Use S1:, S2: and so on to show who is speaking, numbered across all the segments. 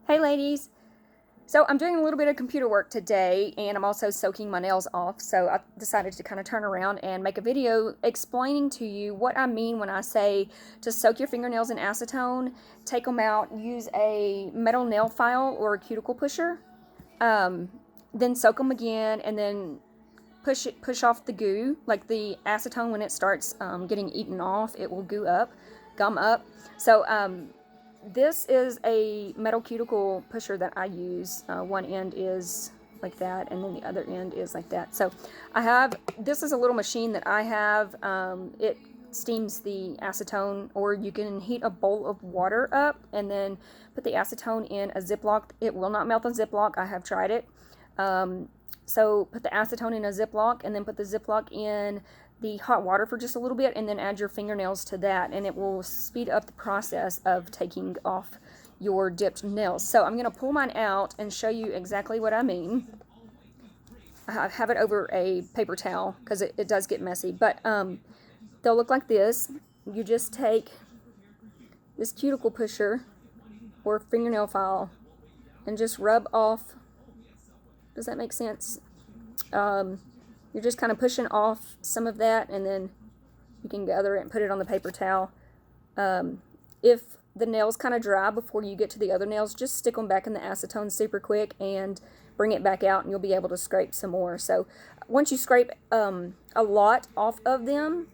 S1: Hey ladies! So I'm doing a little bit of computer work today, and I'm also soaking my nails off, so I decided to kind of turn around and make a video explaining to you what I mean when I say to soak your fingernails in acetone, take them out, use a metal nail file or a cuticle pusher, then soak them again, and then push off the goo, like the acetone when it starts getting eaten off, it will gum up. So this is a metal cuticle pusher that I use. One end is like that, and then the other end is like that. So this is a little machine that I have. It steams the acetone, or you can heat a bowl of water up and then put the acetone in a Ziploc. It will not melt on Ziploc. I have tried it. So put the acetone in a Ziploc, and then put the Ziploc in the hot water for just a little bit, and then add your fingernails to that, and it will speed up the process of taking off your dipped nails. So I'm going to pull mine out and show you exactly what I mean. I have it over a paper towel because it does get messy, but they'll look like this. You just take this cuticle pusher or fingernail file and just rub off. Does that make sense? You're just kind of pushing off some of that, and then you can gather it and put it on the paper towel. If the nail's kind of dry before you get to the other nails, just stick them back in the acetone super quick and bring it back out, and you'll be able to scrape some more. So once you scrape a lot off of them,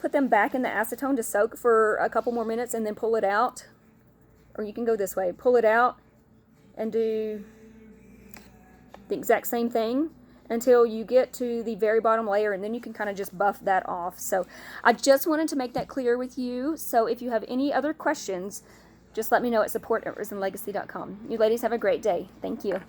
S1: put them back in the acetone to soak for a couple more minutes, and then pull it out. Or you can go this way, pull it out and do the exact same thing until you get to the very bottom layer, and then you can kind of just buff that off. So I just wanted to make that clear with you. So if you have any other questions, just let me know at support@risenlegacy.com. You ladies have a great day. Thank you.